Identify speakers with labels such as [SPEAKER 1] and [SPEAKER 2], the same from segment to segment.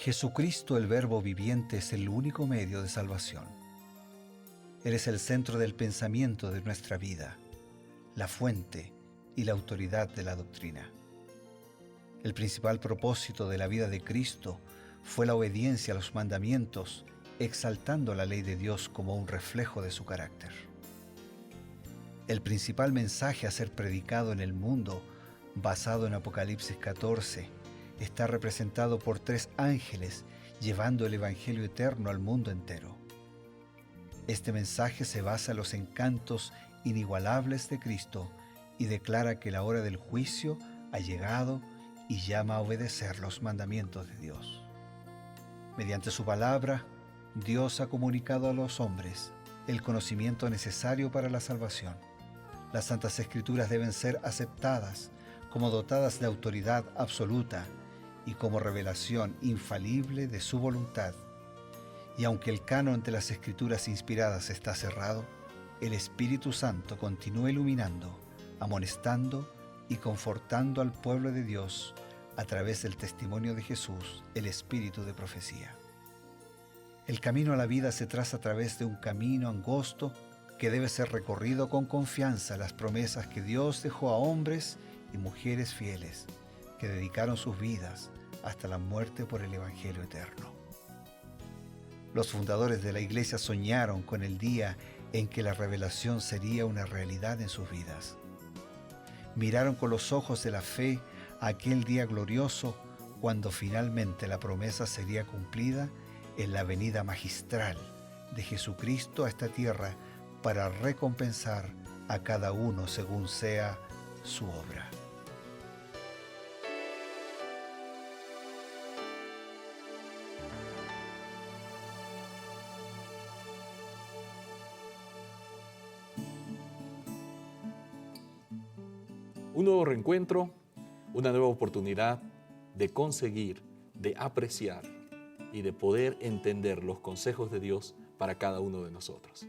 [SPEAKER 1] Jesucristo, el Verbo viviente, es el único medio de salvación. Él es el centro del pensamiento de nuestra vida, la fuente y la autoridad de la doctrina. El principal propósito de la vida de Cristo fue la obediencia a los mandamientos, exaltando la ley de Dios como un reflejo de su carácter. El principal mensaje a ser predicado en el mundo, basado en Apocalipsis 14, está representado por 3 ángeles llevando el Evangelio eterno al mundo entero. Este mensaje se basa en los encantos inigualables de Cristo y declara que la hora del juicio ha llegado y llama a obedecer los mandamientos de Dios. Mediante su palabra, Dios ha comunicado a los hombres el conocimiento necesario para la salvación. Las Santas Escrituras deben ser aceptadas como dotadas de autoridad absoluta y como revelación infalible de su voluntad. Y aunque el canon de las Escrituras inspiradas está cerrado, el Espíritu Santo continúa iluminando, amonestando y confortando al pueblo de Dios a través del testimonio de Jesús, el Espíritu de profecía. El camino a la vida se traza a través de un camino angosto que debe ser recorrido con confianza a las promesas que Dios dejó a hombres y mujeres fieles que dedicaron sus vidas hasta la muerte por el Evangelio eterno. Los fundadores de la Iglesia soñaron con el día en que la revelación sería una realidad en sus vidas. Miraron con los ojos de la fe aquel día glorioso cuando finalmente la promesa sería cumplida en la venida magistral de Jesucristo a esta tierra para recompensar a cada uno según sea su obra.
[SPEAKER 2] Un nuevo reencuentro, una nueva oportunidad de conseguir, de apreciar y de poder entender los consejos de Dios para cada uno de nosotros.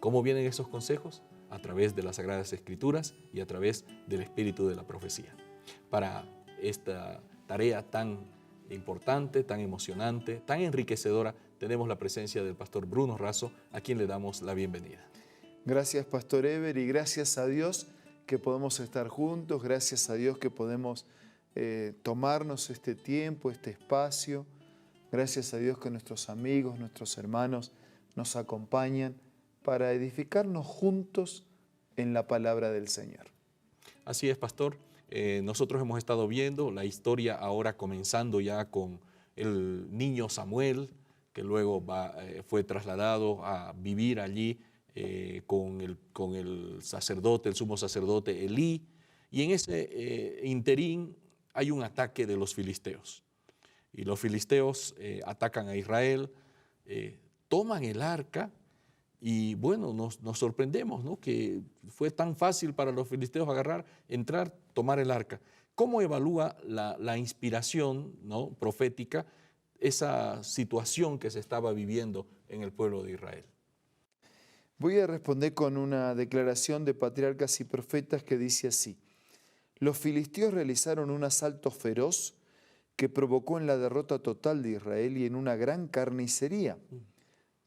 [SPEAKER 2] ¿Cómo vienen esos consejos? A través de las Sagradas Escrituras y a través del espíritu de la profecía. Para esta tarea tan importante, tan emocionante, tan enriquecedora, tenemos la presencia del pastor Bruno Razo, a quien le damos la bienvenida.
[SPEAKER 3] Gracias, Pastor Ever, y gracias a Dios que podemos estar juntos, gracias a Dios que podemos tomarnos este tiempo, este espacio. Gracias a Dios que nuestros amigos, nuestros hermanos nos acompañan para edificarnos juntos en la palabra del Señor.
[SPEAKER 2] Así es, pastor. Nosotros hemos estado viendo la historia ahora comenzando ya con el niño Samuel, que luego fue trasladado a vivir allí con el sacerdote, el sumo sacerdote Elí. Y en ese interín hay un ataque de los filisteos. Y los filisteos atacan a Israel, toman el arca y bueno, nos sorprendemos, ¿no? Que fue tan fácil para los filisteos entrar, tomar el arca. ¿Cómo evalúa la inspiración, ¿no?, profética esa situación que se estaba viviendo en el pueblo de Israel?
[SPEAKER 3] Voy a responder con una declaración de Patriarcas y Profetas que dice así: los filisteos realizaron un asalto feroz que provocó en la derrota total de Israel y en una gran carnicería.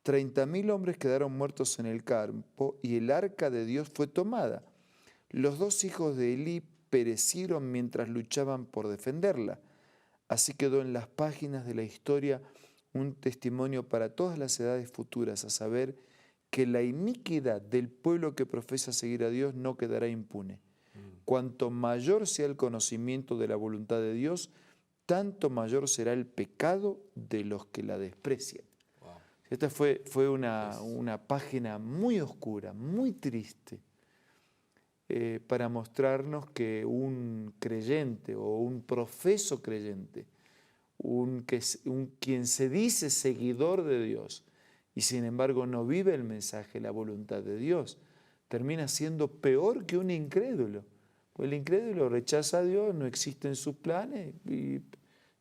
[SPEAKER 3] 30.000 hombres quedaron muertos en el campo y el arca de Dios fue tomada. Los 2 hijos de Elí perecieron mientras luchaban por defenderla. Así quedó en las páginas de la historia un testimonio para todas las edades futuras, a saber que la iniquidad del pueblo que profesa seguir a Dios no quedará impune. Cuanto mayor sea el conocimiento de la voluntad de Dios, tanto mayor será el pecado de los que la desprecian. Wow. Esta fue una página muy oscura, muy triste, para mostrarnos que un creyente o un profeso creyente, quien se dice seguidor de Dios y sin embargo no vive el mensaje, la voluntad de Dios, termina siendo peor que un incrédulo. Pues el incrédulo rechaza a Dios, no existe en sus planes y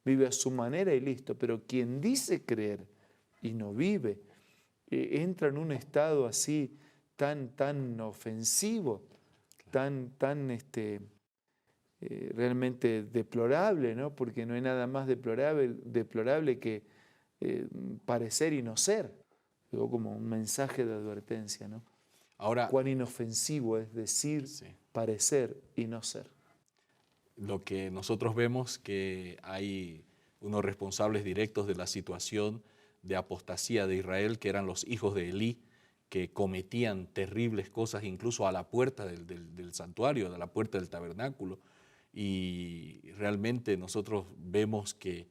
[SPEAKER 3] vive a su manera y listo. Pero quien dice creer y no vive, entra en un estado así tan ofensivo, tan realmente deplorable, ¿no? Porque no hay nada más deplorable que parecer y no ser. Digo, como un mensaje de advertencia, ¿no?
[SPEAKER 2] Ahora,
[SPEAKER 3] Cuán inofensivo es decir,
[SPEAKER 2] sí,
[SPEAKER 3] parecer y no ser.
[SPEAKER 2] lo que nosotros vemos que hay unos responsables directos de la situación de apostasía de Israel, que eran los hijos de Elí, que cometían terribles cosas incluso a la puerta del santuario, a la puerta del tabernáculo. Y realmente nosotros vemos que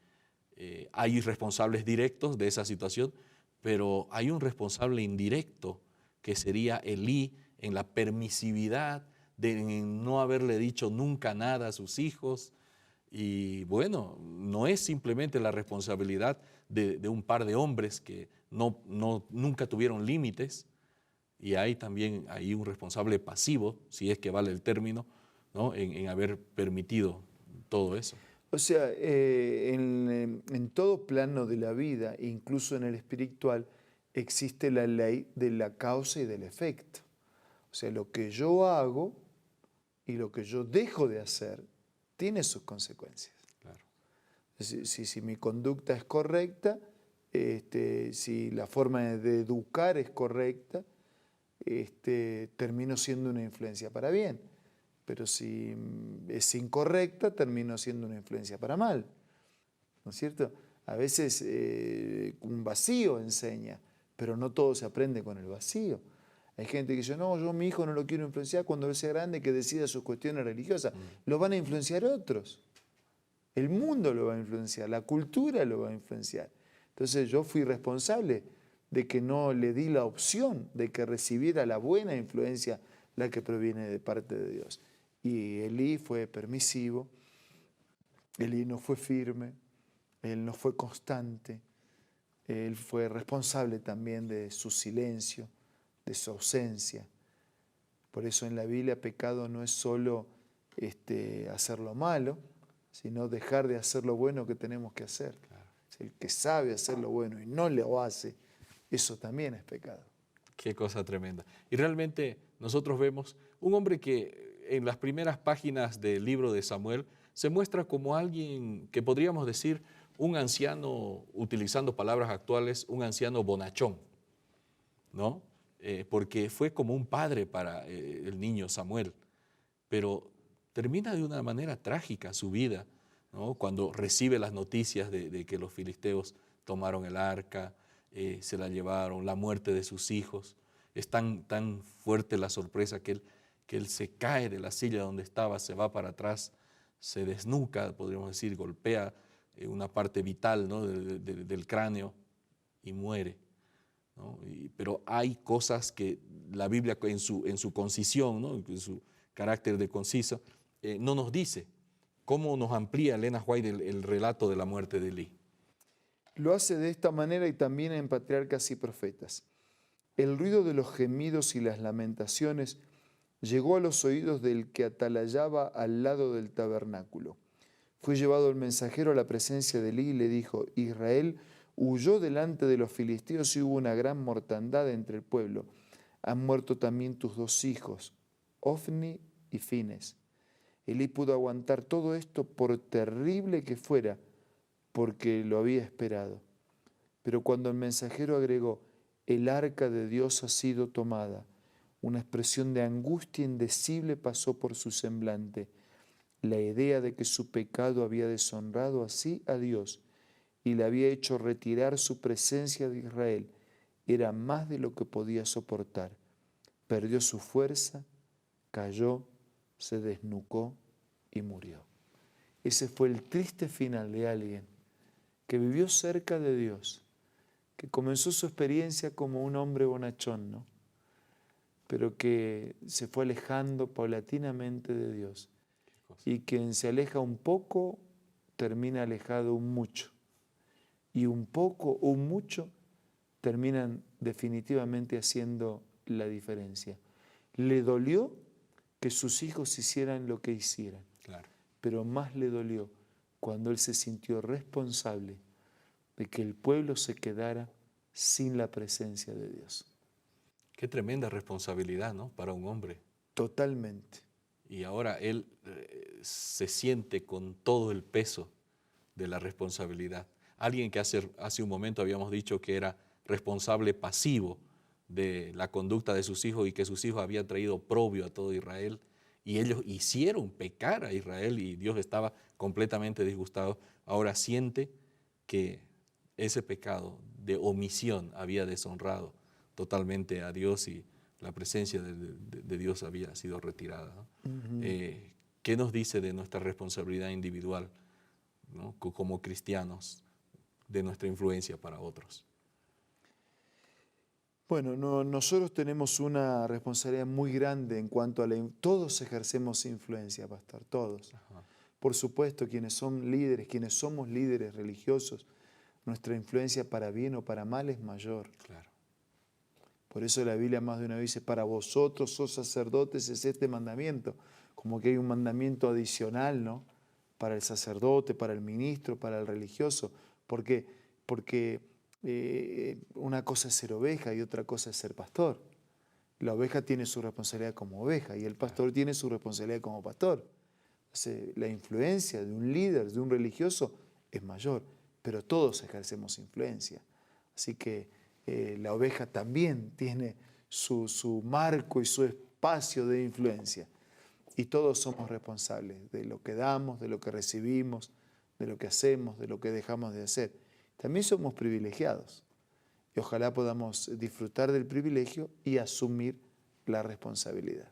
[SPEAKER 2] hay responsables directos de esa situación, pero hay un responsable indirecto que sería Elí en la permisividad de no haberle dicho nunca nada a sus hijos. Y bueno, no es simplemente la responsabilidad de un par de hombres que nunca tuvieron límites, y hay también un responsable pasivo, si es que vale el término, ¿no? en haber permitido todo eso.
[SPEAKER 3] O sea, en todo plano de la vida, incluso en el espiritual, existe la ley de la causa y del efecto. O sea, lo que yo hago y lo que yo dejo de hacer tiene sus consecuencias.
[SPEAKER 2] Claro.
[SPEAKER 3] Si mi conducta es correcta, si la forma de educar es correcta, termino siendo una influencia para bien. Pero si es incorrecta, termino siendo una influencia para mal. ¿No es cierto? A veces un vacío enseña, pero no todo se aprende con el vacío. Hay gente que dice, no, yo a mi hijo no lo quiero influenciar cuando él sea grande, que decida sus cuestiones religiosas. Lo van a influenciar otros. El mundo lo va a influenciar, la cultura lo va a influenciar. Entonces yo fui responsable de que no le di la opción de que recibiera la buena influencia, la que proviene de parte de Dios. Y Elí fue permisivo, Elí no fue firme, él no fue constante, él fue responsable también de su silencio, de su ausencia. Por eso en la Biblia pecado no es solo hacer lo malo, sino dejar de hacer lo bueno que tenemos que hacer.
[SPEAKER 2] Claro.
[SPEAKER 3] El que sabe hacer lo bueno y no lo hace, eso también es pecado.
[SPEAKER 2] Qué cosa tremenda. Y realmente nosotros vemos un hombre que en las primeras páginas del libro de Samuel se muestra como alguien que podríamos decir un anciano, utilizando palabras actuales, un anciano bonachón, ¿no? Porque fue como un padre para el niño Samuel, pero termina de una manera trágica su vida, ¿no? Cuando recibe las noticias de que los filisteos tomaron el arca, se la llevaron, la muerte de sus hijos. Es tan fuerte la sorpresa que él se cae de la silla donde estaba, se va para atrás, se desnuca, podríamos decir, golpea una parte vital, ¿no? del cráneo y muere, ¿no? Pero hay cosas que la Biblia en su concisión, ¿no? En su carácter de conciso, no nos dice. ¿Cómo nos amplía Elena White el relato de la muerte de Elí?
[SPEAKER 3] Lo hace de esta manera y también en Patriarcas y Profetas. El ruido de los gemidos y las lamentaciones llegó a los oídos del que atalayaba al lado del tabernáculo. Fue llevado el mensajero a la presencia de Elí y le dijo, Israel huyó delante de los filisteos y hubo una gran mortandad entre el pueblo. Han muerto también tus dos hijos, Ofni y Fines. Elí pudo aguantar todo esto por terrible que fuera, porque lo había esperado. Pero cuando el mensajero agregó, el arca de Dios ha sido tomada, una expresión de angustia indecible pasó por su semblante. La idea de que su pecado había deshonrado así a Dios y le había hecho retirar su presencia de Israel era más de lo que podía soportar. Perdió su fuerza, cayó, se desnucó y murió. Ese fue el triste final de alguien que vivió cerca de Dios, que comenzó su experiencia como un hombre bonachón, ¿no? Pero que se fue alejando paulatinamente de Dios. Y quien se aleja un poco, termina alejado un mucho. Y un poco o un mucho terminan definitivamente haciendo la diferencia. Le dolió que sus hijos hicieran lo que hicieran.
[SPEAKER 2] Claro.
[SPEAKER 3] Pero más le dolió cuando él se sintió responsable de que el pueblo se quedara sin la presencia de Dios.
[SPEAKER 2] Qué tremenda responsabilidad, ¿no? Para un hombre.
[SPEAKER 3] Totalmente.
[SPEAKER 2] Y ahora él se siente con todo el peso de la responsabilidad. Alguien que hace un momento habíamos dicho que era responsable pasivo de la conducta de sus hijos y que sus hijos habían traído oprobio a todo Israel y ellos hicieron pecar a Israel y Dios estaba completamente disgustado. Ahora siente que ese pecado de omisión había deshonrado totalmente a Dios y la presencia de Dios había sido retirada, ¿no? ¿Qué nos dice de nuestra responsabilidad individual, ¿no? Como cristianos, de nuestra influencia para otros?
[SPEAKER 3] Bueno, nosotros tenemos una responsabilidad muy grande en cuanto a todos ejercemos influencia, pastor, todos.
[SPEAKER 2] Ajá.
[SPEAKER 3] Por supuesto, quienes son líderes, quienes somos líderes religiosos, nuestra influencia para bien o para mal es mayor.
[SPEAKER 2] Claro.
[SPEAKER 3] Por eso la Biblia más de una vez dice, para vosotros, oh sacerdotes, es este mandamiento. Como que hay un mandamiento adicional, ¿no? Para el sacerdote, para el ministro, para el religioso. Porque una cosa es ser oveja y otra cosa es ser pastor. La oveja tiene su responsabilidad como oveja y el pastor tiene su responsabilidad como pastor. Entonces, la influencia de un líder, de un religioso, es mayor, pero todos ejercemos influencia. Así que la oveja también tiene su marco y su espacio de influencia. Y todos somos responsables de lo que damos, de lo que recibimos, de lo que hacemos, de lo que dejamos de hacer. También somos privilegiados y ojalá podamos disfrutar del privilegio y asumir la responsabilidad.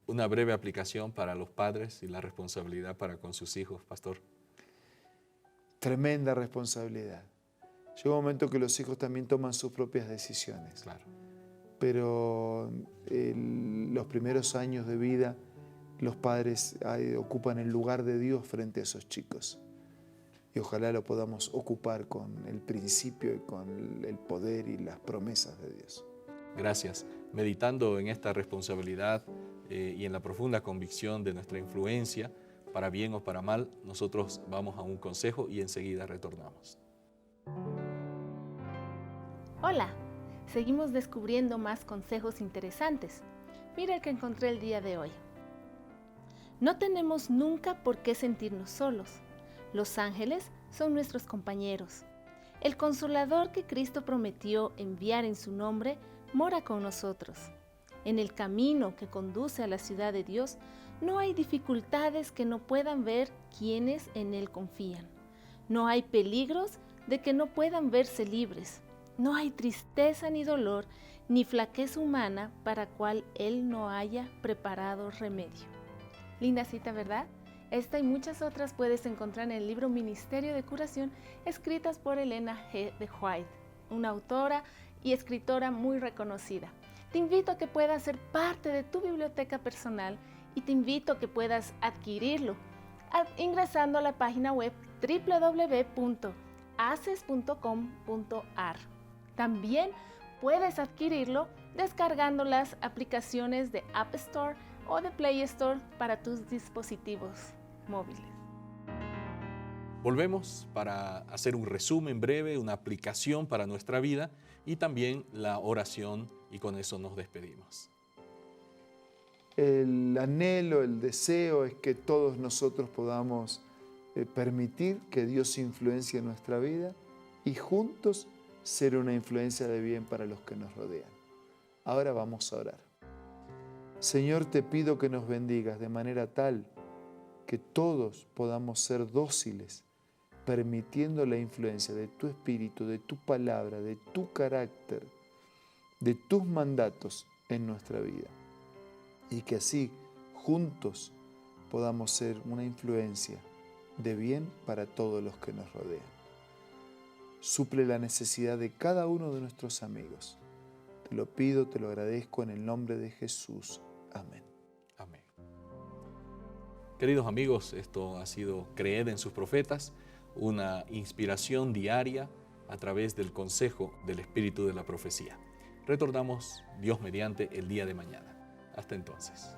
[SPEAKER 2] Una breve aplicación para los padres y la responsabilidad para con sus hijos, pastor.
[SPEAKER 3] Tremenda responsabilidad. Llega un momento que los hijos también toman sus propias decisiones.
[SPEAKER 2] Claro.
[SPEAKER 3] Pero los primeros años de vida, los padres ocupan el lugar de Dios frente a esos chicos. Y ojalá lo podamos ocupar con el principio y con el poder y las promesas de Dios.
[SPEAKER 2] Gracias. Meditando en esta responsabilidad y en la profunda convicción de nuestra influencia, para bien o para mal, nosotros vamos a un consejo y enseguida retornamos.
[SPEAKER 4] Hola, seguimos descubriendo más consejos interesantes. Mira el que encontré el día de hoy. No tenemos nunca por qué sentirnos solos. Los ángeles son nuestros compañeros. El Consolador que Cristo prometió enviar en su nombre mora con nosotros. En el camino que conduce a la ciudad de Dios no hay dificultades que no puedan ver quienes en Él confían. No hay peligros de que no puedan verse libres. No hay tristeza ni dolor ni flaqueza humana para cual Él no haya preparado remedio. Linda cita, ¿verdad? Esta y muchas otras puedes encontrar en el libro Ministerio de Curación, escritas por Elena G. de White, una autora y escritora muy reconocida. Te invito a que puedas ser parte de tu biblioteca personal y te invito a que puedas adquirirlo ingresando a la página web www.aces.com.ar. También puedes adquirirlo descargando las aplicaciones de App Store o de Play Store para tus dispositivos móviles.
[SPEAKER 2] Volvemos para hacer un resumen breve, una aplicación para nuestra vida y también la oración, y con eso nos despedimos.
[SPEAKER 3] El anhelo, el deseo es que todos nosotros podamos permitir que Dios influencie nuestra vida y juntos ser una influencia de bien para los que nos rodean. Ahora vamos a orar. Señor, te pido que nos bendigas de manera tal que todos podamos ser dóciles, permitiendo la influencia de tu Espíritu, de tu palabra, de tu carácter, de tus mandatos en nuestra vida. Y que así, juntos, podamos ser una influencia de bien para todos los que nos rodean. Suple la necesidad de cada uno de nuestros amigos. Te lo pido, te lo agradezco en el nombre de Jesús. Amén.
[SPEAKER 2] Amén. Queridos amigos, esto ha sido Creed en sus profetas, una inspiración diaria a través del consejo del Espíritu de la profecía. Retornamos, Dios mediante, el día de mañana. Hasta entonces.